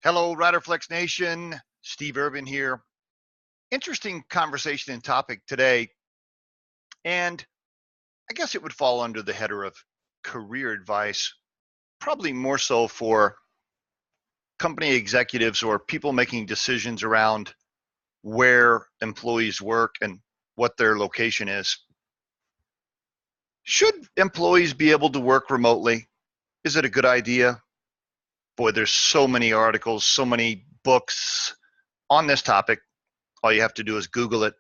Hello, Riderflex Nation. Steve Irvin here. Interesting conversation and topic today. And I guess it would fall under the header of career advice, probably more so for company executives or people making decisions around where employees work and what their location is. Should employees be able to work remotely? Is it a good idea? Boy, there's so many articles, so many books on this topic. All you have to do is Google it.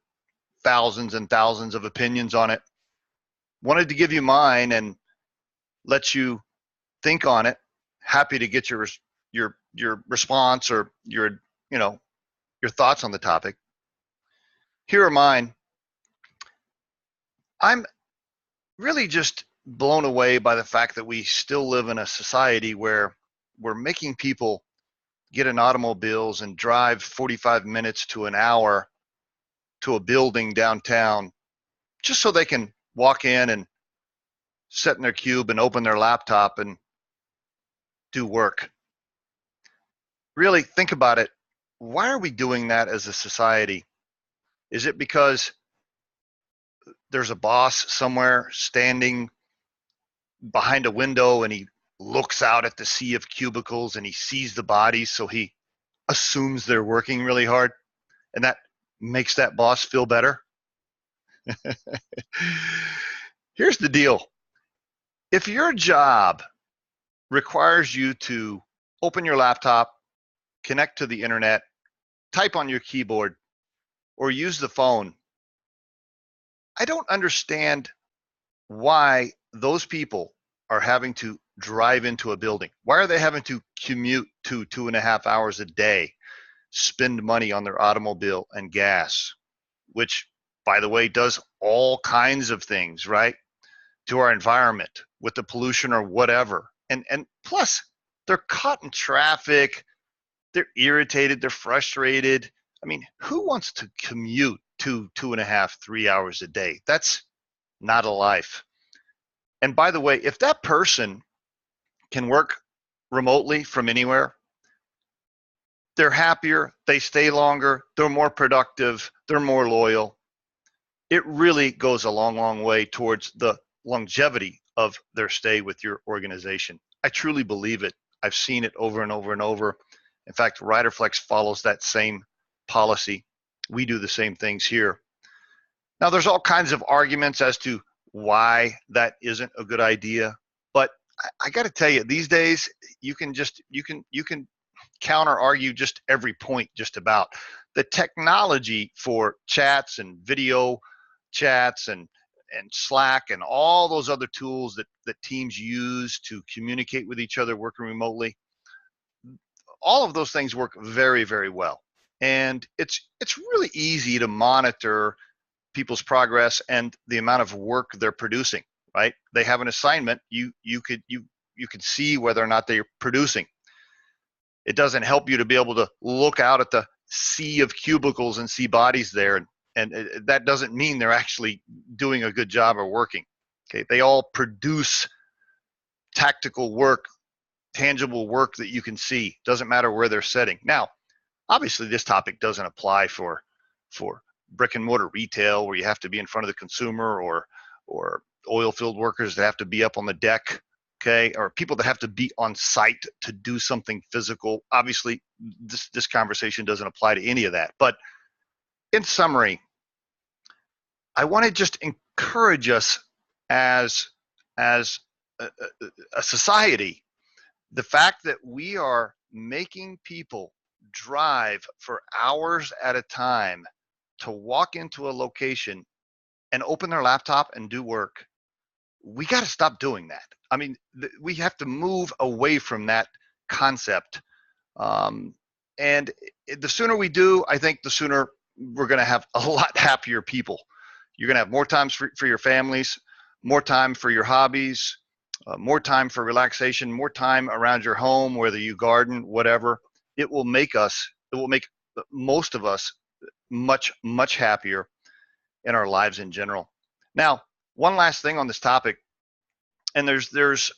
Thousands and thousands of opinions on it. Wanted to give you mine and let you think on it. Happy to get your response or your thoughts on the topic. Here are mine. I'm really just blown away by the fact that we still live in a society where we're making people get in automobiles and drive 45 minutes to an hour to a building downtown just so they can walk in and sit in their cube and open their laptop and do work. Really think about it. Why are we doing that as a society? Is it because there's a boss somewhere standing behind a window and he looks out at the sea of cubicles and he sees the bodies, so he assumes they're working really hard, and that makes that boss feel better? Here's the deal. If your job requires you to open your laptop, connect to the internet, type on your keyboard, or use the phone, I don't understand why those people are having to drive into a building. Why are they having to commute 2.5 hours a day, spend money on their automobile and gas, which, by the way, does all kinds of things, right, to our environment with the pollution or whatever. And plus, they're caught in traffic, they're irritated, they're frustrated. I mean, who wants to commute 2.5, 3 hours a day? That's not a life. And by the way, if that person can work remotely from anywhere, they're happier, they stay longer, they're more productive, they're more loyal. It really goes a long, long way towards the longevity of their stay with your organization. I truly believe it. I've seen it over and over and over. In fact, Riderflex follows that same policy. We do the same things here. Now, there's all kinds of arguments as to why that isn't a good idea, but I got to tell you, these days you can counter argue just every point. Just about the technology for chats and video chats and Slack and all those other tools that teams use to communicate with each other working remotely. All of those things work very, very well, and it's really easy to monitor people's progress and the amount of work they're producing. Right? They have an assignment. You can see whether or not they're producing. It doesn't help you to be able to look out at the sea of cubicles and see bodies there, and that doesn't mean they're actually doing a good job or working. Okay, they all produce tactical work, tangible work that you can see. Doesn't matter where they're sitting. Now, obviously, this topic doesn't apply for brick and mortar retail where you have to be in front of the consumer, or oil field workers that have to be up on the deck, okay, or people that have to be on site to do something physical. Obviously, this conversation doesn't apply to any of that. But in summary, I want to just encourage us as a society, the fact that we are making people drive for hours at a time to walk into a location and open their laptop and do work. We got to stop doing that. I mean, we have to move away from that concept. And the sooner we do, I think the sooner we're going to have a lot happier people. You're going to have more time for your families, more time for your hobbies, more time for relaxation, more time around your home, whether you garden, whatever. It will make most of us much, much happier in our lives in general. Now, one last thing on this topic, and there's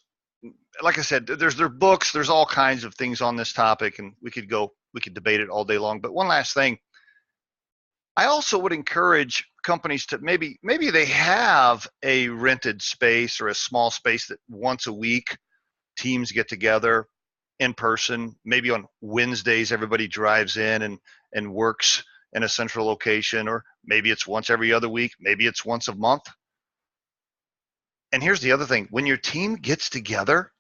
like I said, there's books, there's all kinds of things on this topic, and we could debate it all day long. But one last thing, I also would encourage companies to maybe they have a rented space or a small space that once a week teams get together in person. Maybe on Wednesdays everybody drives in and works in a central location, or maybe it's once every other week, maybe it's once a month. And here's the other thing, when your team gets together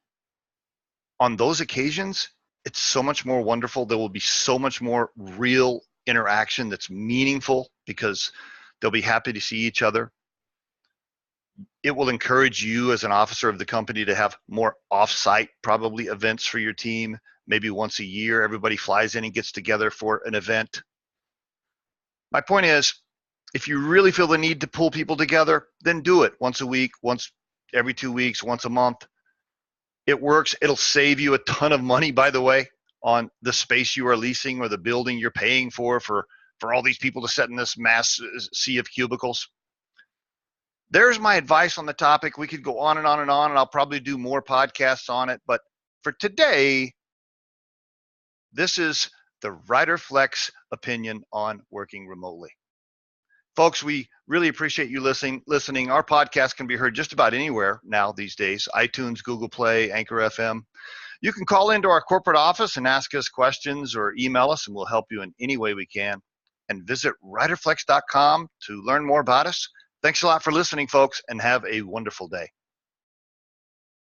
on those occasions, it's so much more wonderful. There will be so much more real interaction that's meaningful because they'll be happy to see each other. It will encourage you as an officer of the company to have more off-site probably events for your team. Maybe once a year, everybody flies in and gets together for an event. My point is, if you really feel the need to pull people together, then do it once a week, once every 2 weeks, once a month. It works. It'll save you a ton of money, by the way, on the space you are leasing or the building you're paying for all these people to sit in this mass sea of cubicles. There's my advice on the topic. We could go on and on and on, and I'll probably do more podcasts on it. But for today, this is the Riderflex opinion on working remotely. Folks, we really appreciate you listening. Our podcast can be heard just about anywhere now these days: iTunes, Google Play, Anchor FM. You can call into our corporate office and ask us questions, or email us, and we'll help you in any way we can. And visit riderflex.com to learn more about us. Thanks a lot for listening, folks, and have a wonderful day.